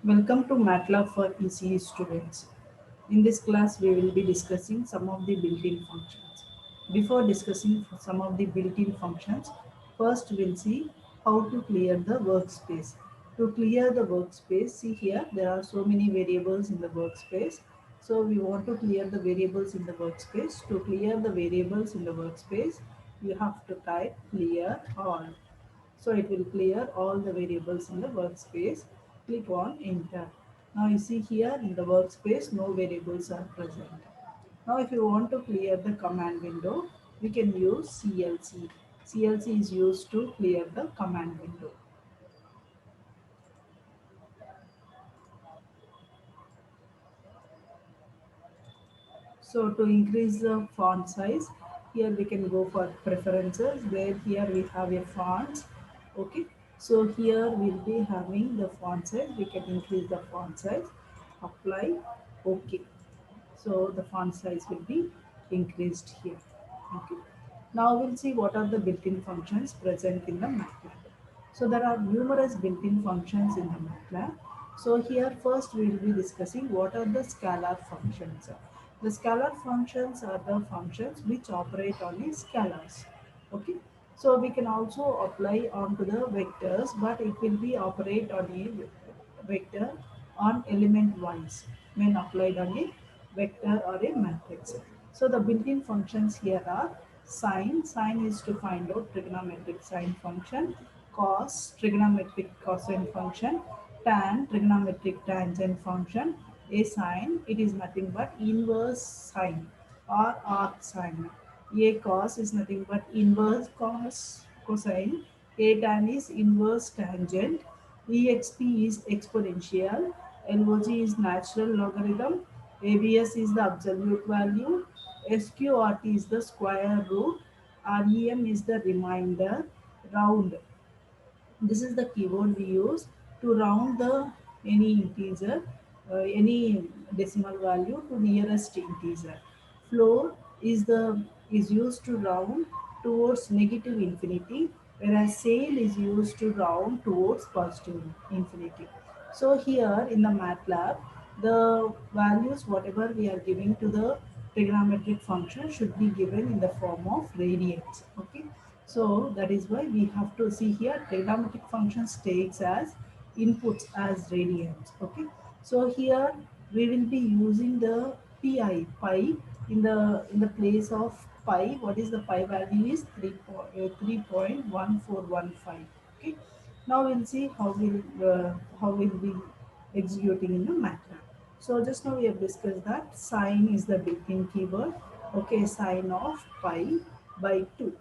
Welcome to MATLAB for ECE students. In this class, we will be discussing some of the built-in functions. Before discussing some of the built-in functions, first we'll see how to clear the workspace. To clear the workspace, see here, there are so many variables in the workspace. So we want to clear the variables in the workspace. To clear the variables in the workspace, you have to type clear all. So it will clear all the variables in the workspace. Click on enter. Now you see here in the workspace no variables are present. Now if you want to clear the command window, we can use CLC. CLC is used to clear the command window. So to increase the font size, here we can go for preferences where here we have a font. Okay. So here we'll be having the font size. We can increase the font size. Apply. Okay. So the font size will be increased here. Okay. Now we'll see what are the built-in functions present in the MATLAB. So there are numerous built-in functions in the MATLAB. So here first we will be discussing what are the scalar functions. The scalar functions are the functions which operate on a scalars. Okay. So we can also apply onto the vectors, but it will be operate on a vector on element wise when applied on a vector or a matrix. So the built-in functions here are sine. Sine is to find out trigonometric sine function. Cos, trigonometric cosine function. Tan, trigonometric tangent function. A sine, it is nothing but inverse sine or arc sine. A cos is nothing but inverse cos cosine. A tan is inverse tangent. Exp is exponential. Log is natural logarithm. ABS is the absolute value. SQRT is the square root. REM is the remainder. Round, this is the keyword we use to round the any integer, any decimal value to nearest integer. Floor is used to round towards negative infinity, whereas sale is used to round towards positive infinity. So here in the MATLAB, the values whatever we are giving to the trigonometric function should be given in the form of radians. Okay. So that is why we have to see here trigonometric functions takes as inputs as radians. Okay. So here we will be using the pi in the place of pi. What is the pi value is 3.1415. Okay. Now we'll see how will be executing in the MATLAB. So just now we have discussed that sine is the built-in keyword. Okay, sine of pi by 2.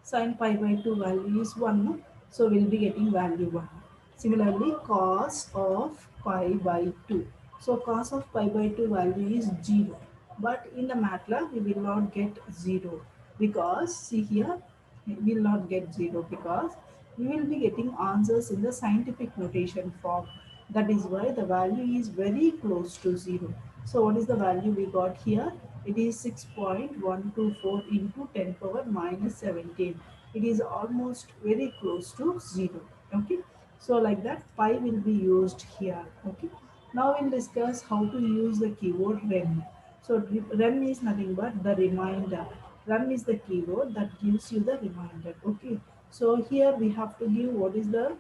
Sine pi by 2 value is 1. No? So we'll be getting value 1. Similarly, cos of pi by 2. So cos of pi by 2 value is 0. But in the MATLAB, we will not get 0 because see here, we will not get 0 because we will be getting answers in the scientific notation form. That is why the value is very close to 0. So what is the value we got here? It is 6.124 into 10 power minus 17. It is almost very close to 0. Okay. So like that pi will be used here. Okay. Now we'll discuss how to use the keyword rem. So rem is nothing but the reminder. Rem is the keyword that gives you the reminder. Okay. So here we have to give what is the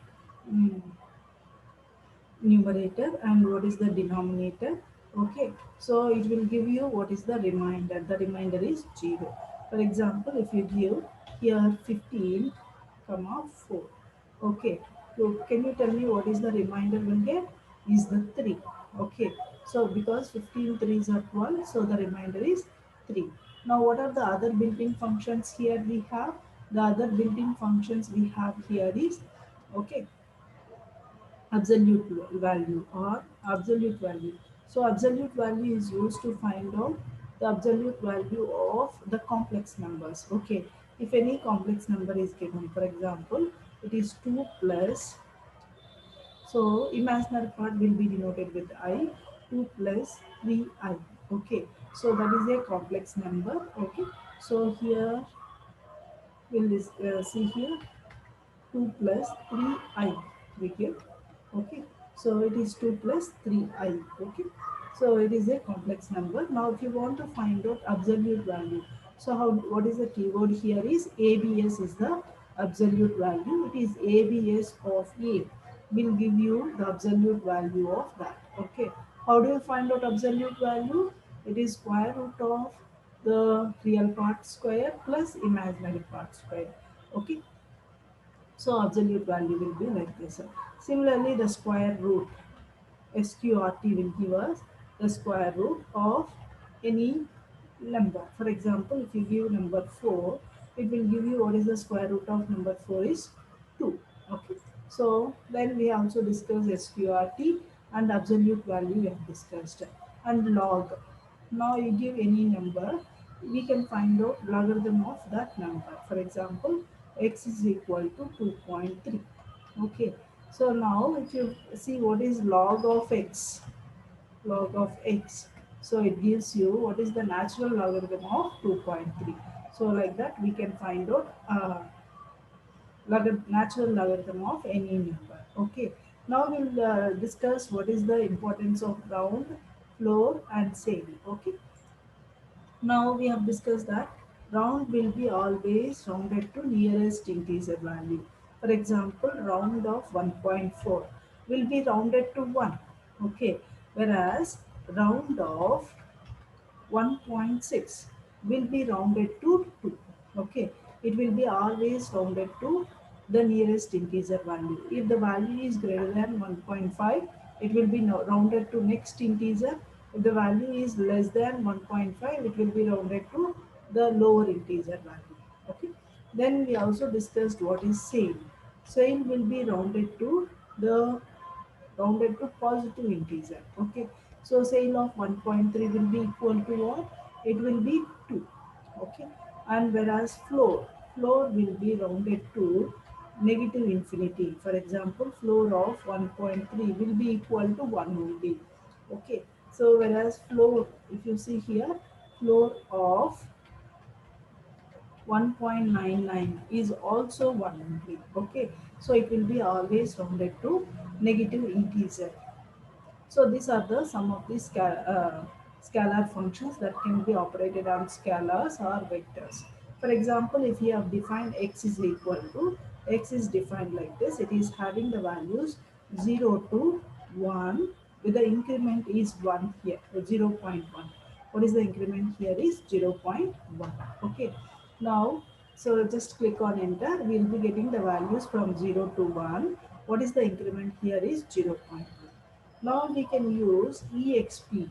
mm, numerator and what is the denominator. Okay, so it will give you what is the remainder. The remainder is 0. For example, if you give here 15 comma 4. Okay, so can you tell me what is the remainder will get? Is the 3. Okay, so because 15 threes are 12, so the remainder is 3. Now what are the other built-in functions here we have? The other built-in functions we have here is, okay, absolute value or absolute value. So absolute value is used to find out the absolute value of the complex numbers. Okay, if any complex number is given, for example, it is 2 plus, so imaginary part will be denoted with I, 2 plus 3i. Okay, so that is a complex number. Okay, so here we'll see here 2 plus 3i we get. Okay, So it is 2 plus 3i. Okay. So it is a complex number. Now if you want to find out absolute value, so how, what is the keyword here is ABS is the absolute value. It is ABS of A will give you the absolute value of that. Okay. How do you find out absolute value? It is square root of the real part square plus imaginary part square. Okay. So absolute value will be like this. Similarly, the square root SQRT will give us the square root of any number. For example, if you give number 4, it will give you what is the square root of number 4 is 2. Okay. So then we also discussed SQRT and absolute value we have discussed. And log. Now you give any number, we can find out logarithm of that number. For example, x is equal to 2.3. Okay. So now if you see what is log of x, log of x. So it gives you what is the natural logarithm of 2.3. So like that we can find out natural logarithm of any number. Okay. Now we'll discuss what is the importance of round, floor and same. Okay. Now we have discussed that round will be always rounded to nearest integer value. For example, round of 1.4 will be rounded to 1. Okay. Whereas round of 1.6 will be rounded to 2. Okay. It will be always rounded to the nearest integer value. If the value is greater than 1.5, it will be rounded to next integer. If the value is less than 1.5, it will be rounded to the lower integer value. Okay. Then we also discussed what is same. Same will be rounded to positive integer. Okay. So sale of 1.3 will be equal to what? It will be 2. Okay. And whereas floor will be rounded to negative infinity. For example, floor of 1.3 will be equal to 1 only. Okay. So whereas floor, if you see here, floor of 1.99 is also 1 only. Okay. So it will be always rounded to negative integer. So these are the some of the scalar functions that can be operated on scalars or vectors. For example, if you have defined x is equal to, x is defined like this, it is having the values 0 to 1 with the increment is 1 here, 0 0.1. What is the increment here is 0 0.1. Okay. Now, so just click on enter, we will be getting the values from 0 to 1. What is the increment here is 0 0.1. Now we can use exp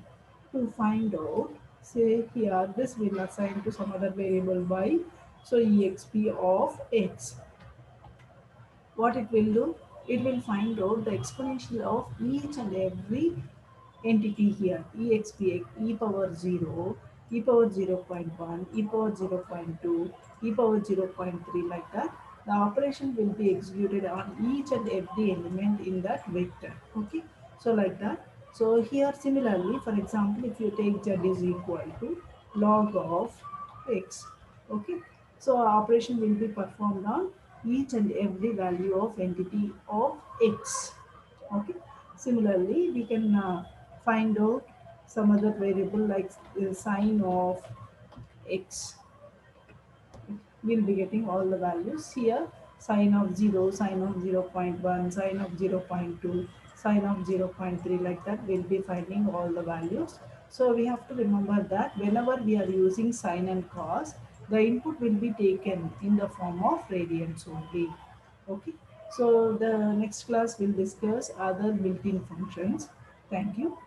to find out, say here this will assign to some other variable y. So exp of x, what it will do? It will find out the exponential of each and every entity here, exp e power 0, e power 0 0.1, e power 0 0.2, e power 0 0.3 like that. The operation will be executed on each and every element in that vector. Okay. So like that. So here similarly, for example, if you take z is equal to log of x. Okay. So our operation will be performed on each and every value of entity of x. Okay. Similarly, we can find out some other variable like sine of x. We'll be getting all the values here. Sine of 0, sine of 0 0.1, sine of 0 0.2, sine of 0 0.3 like that. We'll be finding all the values. So we have to remember that whenever we are using sine and cos, the input will be taken in the form of radians only. Okay. So the next class will discuss other built-in functions. Thank you.